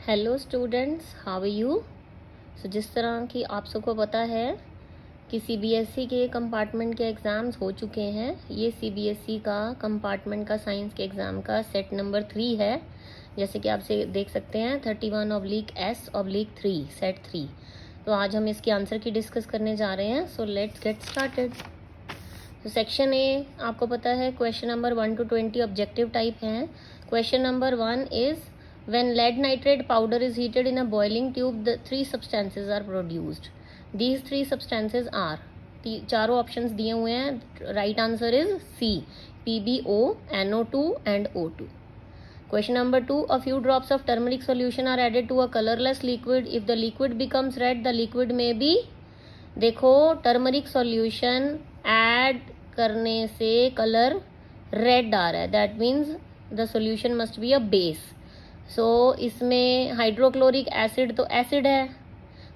Hello students, how are you. जिस तरह की आप सबको पता है कि सीबीएसई के कंपार्टमेंट के एग्ज़ाम्स हो चुके हैं। ये सीबीएसई का कंपार्टमेंट का साइंस के एग्ज़ाम का सेट नंबर 3 है। जैसे कि आप से देख सकते हैं 31/S/3 सेट 3। तो आज हम इसके आंसर की डिस्कस करने जा रहे हैं। So let's get started. तो सेक्शन ए आपको पता है question number 1 to 20 objective type हैं। Question number 1 is when lead nitrate powder is heated in a boiling tube the three substances are produced. These three substances are, चारों options दिए हुए हैं। Right answer is C, PbO, NO2 and O2. Question number 2, a few drops of turmeric solution are added to a colorless liquid. If the liquid becomes red, the liquid may be, देखो turmeric solution add करने से colour red आ रहा है, that means the solution must be a base. So इसमें hydrochloric acid तो acid है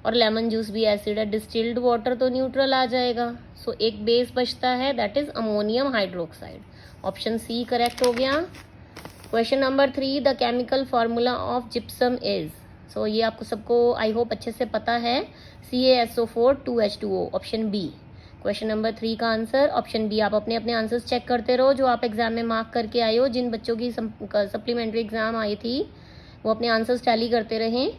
और लेमन जूस भी एसिड है, डिस्टिल्ड वाटर तो न्यूट्रल आ जाएगा। सो एक बेस बचता है, that is ammonium hydroxide. Option C correct हो गया। Question number 3, the chemical formula of gypsum is, so ये आपको सबको आई होप अच्छे से पता है, CaSO4 2H2O, option B. Question number 3 का आंसर ऑप्शन बी। आप अपने अपने आंसर्स चेक करते रहो जो आप एग्जाम में मार्क करके आए हो। जिन बच्चों की सप्लीमेंट्री एग्जाम आई थी वो अपने आंसर्स टैली करते रहें।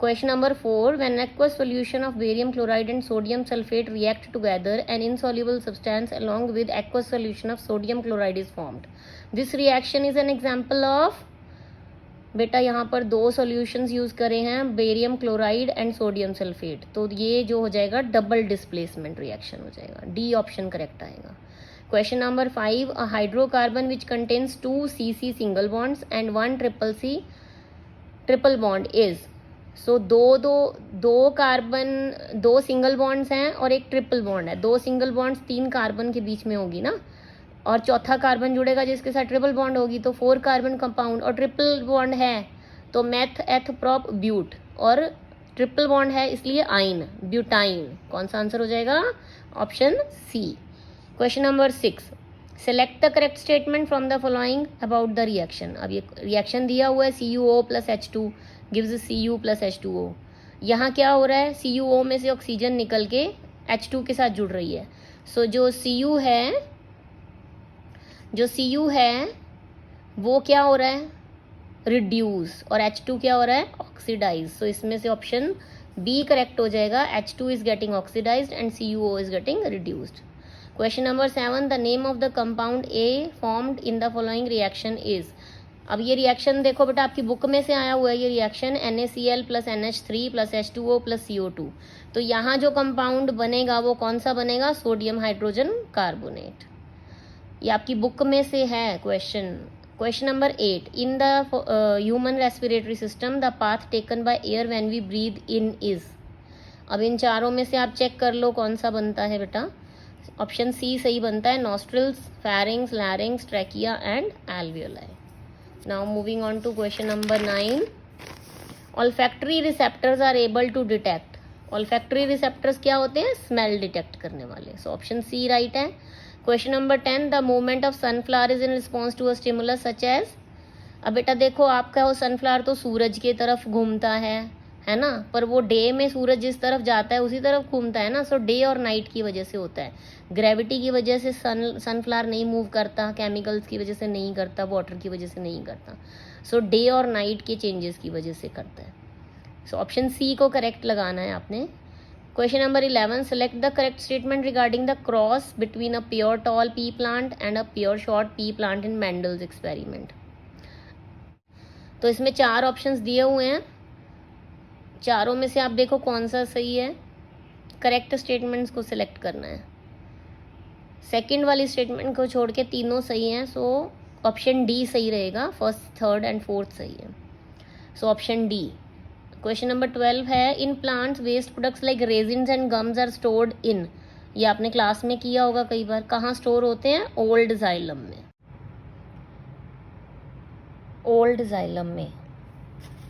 Question number 4, when aqueous solution of barium chloride and sodium sulphate react together an insoluble substance along with aqueous solution of sodium chloride is formed, this reaction is an example of, बेटा यहाँ पर दो solutions use करे हैं, barium chloride and sodium sulphate, तो ये जो हो जाएगा डबल डिस्प्लेसमेंट रिएक्शन हो जाएगा। डी ऑप्शन करेक्ट आएगा। Question number 5, a hydrocarbon which contains 2 CC single bonds and 1 CC triple bond is, so दो कार्बन, दो सिंगल बॉन्ड्स हैं और एक ट्रिपल बॉन्ड है। दो सिंगल बॉन्ड्स 3 कार्बन के बीच में होगी ना, और चौथा कार्बन जुड़ेगा जिसके साथ ट्रिपल बॉन्ड होगी, तो 4 कार्बन कंपाउंड, और ट्रिपल बॉन्ड है तो मेथ एथ प्रोप ब्यूट, और ट्रिपल बॉन्ड है इसलिए आइन ब्यूटाइन। कौन सा आंसर हो जाएगा? Option C. Question number 6, select the correct statement from the following about the reaction. अब ये रिएक्शन दिया हुआ है CuO + H2 gives Cu + H2O। यहाँ क्या हो रहा है, CuO में से ऑक्सीजन निकल के H2 के साथ जुड़ रही है। सो जो Cu है वो क्या हो रहा है, रिड्यूस, और H2 क्या हो रहा है, ऑक्सीडाइज। सो इसमें से ऑप्शन बी करेक्ट हो जाएगा, H2 is getting oxidised and CuO is getting reduced. Question number 7, the name of the compound A formed in the following reaction is. अब ये रिएक्शन देखो बेटा आपकी बुक में से आया हुआ है, ये reaction NaCl + NH3 + H2O + CO2। तो यहाँ जो कंपाउंड बनेगा वो कौन सा बनेगा, सोडियम हाइड्रोजन कार्बोनेट। ये आपकी बुक में से है question. Question number 8, in the human respiratory system the path taken by air when we breathe in is. अब इन चारों में से आप चेक कर लो कौन सा बनता है बेटा। ऑप्शन सी सही बनता है, nostrils, pharynx, larynx, trachea and alveoli. Now moving on to question number 9, olfactory receptors are able to detect. Olfactory receptors क्या होते हैं, स्मेल डिटेक्ट करने वाले। सो ऑप्शन सी राइट है। Question number 10, the movement of sunflower is in response to a stimulus such as. अब बेटा देखो आपका वो सनफ्लावर तो सूरज की तरफ घूमता है ना, पर वो डे में सूरज जिस तरफ जाता है उसी तरफ घूमता है ना। सो डे और नाइट की वजह से होता है, ग्रेविटी की वजह से सनफ्लावर नहीं मूव करता, केमिकल्स की वजह से नहीं करता, वाटर की वजह से नहीं करता। सो डे और नाइट के चेंजेस की वजह से करता है। सो ऑप्शन सी को करेक्ट लगाना है आपने। Question number 11, select the correct statement regarding the cross between a pure tall P plant and a pure short P plant in Mendel's experiment. तो इसमें 4 ऑप्शंस दिए हुए हैं, चारों में से आप देखो कौन सा सही है। करेक्ट स्टेटमेंट्स को सिलेक्ट करना है, सेकंड वाली स्टेटमेंट को छोड़ के तीनों सही हैं। सो ऑप्शन डी सही रहेगा, फर्स्ट, थर्ड एंड फोर्थ सही है। So option D. Question number 12 है, in plants waste products like resins and gums are stored in. ये आपने क्लास में किया होगा कई बार, कहाँ स्टोर होते हैं, ओल्ड जाइलम में, ओल्ड जाइलम में।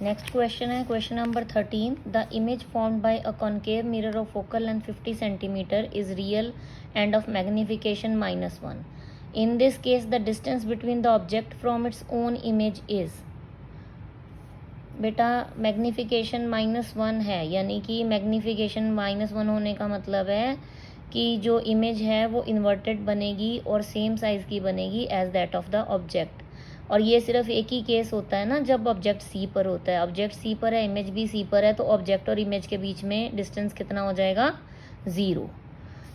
नेक्स्ट क्वेश्चन है question number 13, the image formed by a concave mirror of focal length 50 centimetre is real end of magnification -1। In this case the distance between the object from its own image is. बेटा magnification -1 है, यानी कि magnification -1 होने का मतलब है कि जो इमेज है वो इन्वर्टेड बनेगी और सेम साइज़ की बनेगी as that of the object. और ये सिर्फ एक ही केस होता है ना, जब ऑब्जेक्ट सी पर होता है। ऑब्जेक्ट सी पर है, इमेज भी सी पर है, तो ऑब्जेक्ट और इमेज के बीच में डिस्टेंस कितना हो जाएगा? 0।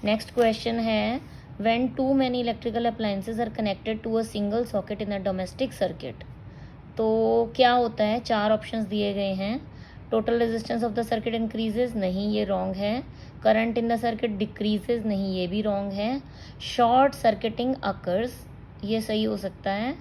नेक्स्ट क्वेश्चन है, when too many electrical appliances are connected to a single socket in a domestic circuit. तो क्या होता है? 4 ऑप्शंस दिए गए हैं। Total resistance of the circuit increases, नहीं ये रॉन्ग है। Current in the circuit decreases, नहीं ये भी रॉन्ग है। शॉर्ट सर्किटिंग अकर्स, ये सही हो सकता है।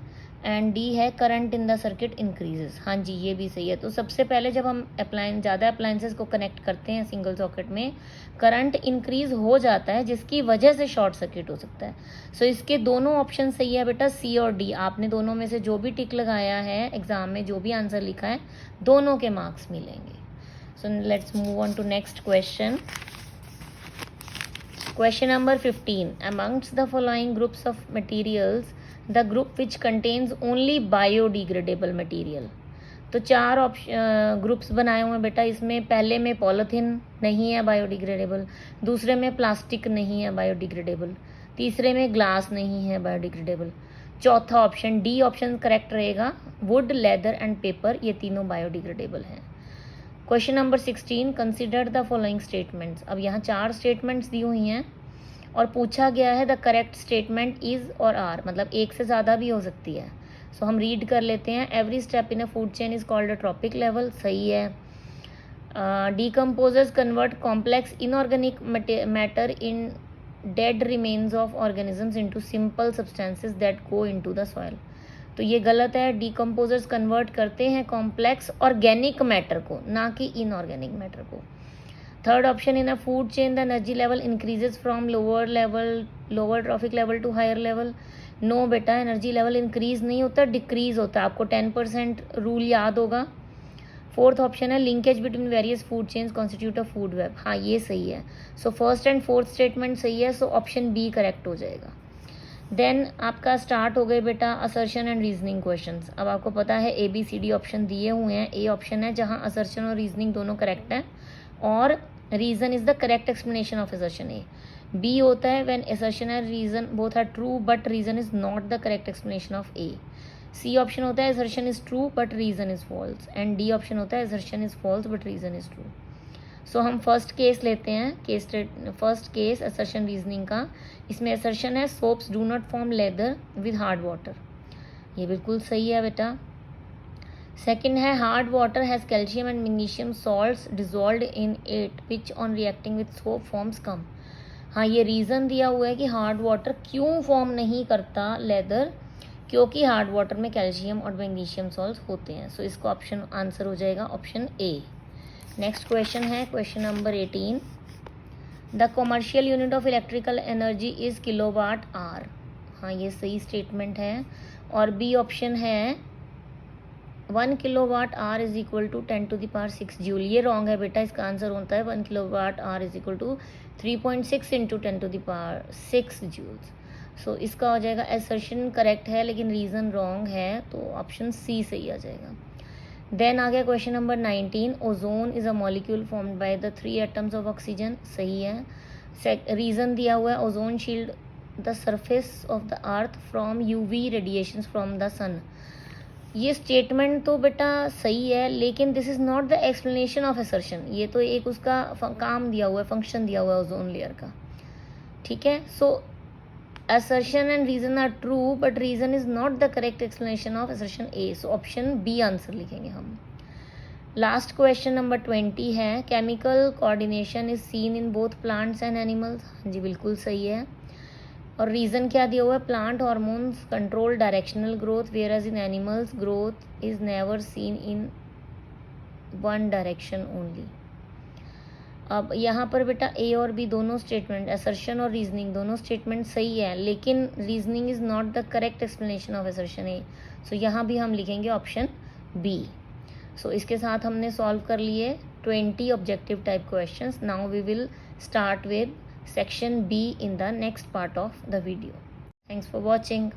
एंड डी है current in the circuit increases, हाँ जी ये भी सही है। तो सबसे पहले जब हम ज़्यादा अप्लायंसेस को कनेक्ट करते हैं सिंगल सॉकेट में, करंट इंक्रीज हो जाता है, जिसकी वजह से शॉर्ट सर्किट हो सकता है। सो इसके दोनों ऑप्शन सही है बेटा, सी और डी। आपने दोनों में से जो भी टिक लगाया है एग्जाम में, जो भी आंसर लिखा है, दोनों के मार्क्स मिलेंगे। So let's move on to next question. Question number 15. Amongst the following groups of materials, the group which contains only biodegradable material. तो 4 ग्रुप्स बनाए हुए हैं बेटा। इसमें पहले में पॉलीथीन नहीं है बायोडिग्रेडेबल, दूसरे में प्लास्टिक नहीं है बायोडिग्रेडेबल, तीसरे में ग्लास नहीं है बायोडिग्रेडेबल, चौथा ऑप्शन डी ऑप्शन करेक्ट रहेगा, वुड, लेदर एंड पेपर, ये तीनों बायोडिग्रेडेबल हैं। Question number 16, consider the following statements. अब यहाँ 4 स्टेटमेंट्स दी हुई हैं और पूछा गया है द करेक्ट स्टेटमेंट इज और आर, मतलब एक से ज़्यादा भी हो सकती है। सो हम रीड कर लेते हैं। Every step in a food chain is called a trophic level, सही है। Decomposers convert complex inorganic matter in dead remains of organisms into simple substances that go into the soil, तो ये गलत है। डीकम्पोजर्स कन्वर्ट करते हैं complex organic matter को, ना कि इनऑर्गेनिक मैटर को। Third option, in a food chain the energy level increases from lower trophic level to higher level. No बेटा, एनर्जी लेवल इंक्रीज नहीं होता, डिक्रीज होता है। आपको 10% रूल याद होगा। फोर्थ ऑप्शन है, linkage between various food chains constitute अ food web, हाँ ये सही है। So first and fourth statement सही है, सो ऑप्शन बी करेक्ट हो जाएगा। देन आपका स्टार्ट हो गए बेटा असर्शन एंड रीजनिंग क्वेश्चंस। अब आपको पता है ABCD ऑप्शन दिए हुए हैं। ए ऑप्शन है जहां असर्शन और रीजनिंग दोनों करेक्ट है, और reason is the correct explanation of assertion. A B होता है when assertion and reason both are true but reason is not the correct explanation of A. C option होता है assertion is true but reason is false, and D option होता है assertion is false but reason is true. So हम first case लेते हैं, first case assertion reasoning का। इसमें assertion है soaps do not form lather with hard water, ये बिल्कुल सही है बेटा। सेकंड है hard water has calcium and magnesium salts dissolved in it which on reacting with soap forms scum, हाँ ये रीज़न दिया हुआ है कि हार्ड वाटर क्यों फॉर्म नहीं करता लेदर, क्योंकि हार्ड वाटर में कैल्शियम और मैग्नीशियम सॉल्ट्स होते हैं। सो इसका ऑप्शन आंसर हो जाएगा ऑप्शन ए। नेक्स्ट क्वेश्चन है question number 18, the commercial unit of electrical energy is kilowatt hour, हाँ ये सही स्टेटमेंट है। और बी ऑप्शन है 1 kilowatt hour is equal to 10⁶ joule, ये रॉन्ग है बेटा। इसका आंसर होता है 1 kilowatt hour is equal to 3.6 into 10⁶ joules. So इसका हो जाएगा असर्शन करेक्ट है लेकिन रीज़न रॉन्ग है, तो ऑप्शन सी सही आ जाएगा। देन आ गया question number 19, ozone is a molecule formed by the 3 atoms of oxygen, सही है। रीज़न दिया हुआ है ozone shield the surface of the earth from UV radiation from the sun, ये स्टेटमेंट तो बेटा सही है लेकिन this is not the explanation of assertion, ये तो एक उसका काम दिया हुआ है, फंक्शन दिया हुआ है ओजोन लेयर का, ठीक है। सो assertion and reason are true but reason is not the correct explanation of assertion A, so option B answer लिखेंगे हम। लास्ट क्वेश्चन नंबर 20 है, chemical coordination is seen in both plants and animals, हाँ जी बिल्कुल सही है। और reason क्या दिया हुआ है, plant hormones control directional growth whereas in animals growth is never seen in one direction only. अब यहाँ पर बेटा ए और बी दोनों स्टेटमेंट, असर्शन और रीजनिंग दोनों स्टेटमेंट सही है लेकिन reasoning is not the correct explanation of assertion A, so यहाँ भी हम लिखेंगे ऑप्शन बी। सो इसके साथ हमने सॉल्व कर लिए 20 objective type questions. Now we will start with section B in the next part of the video. Thanks for watching.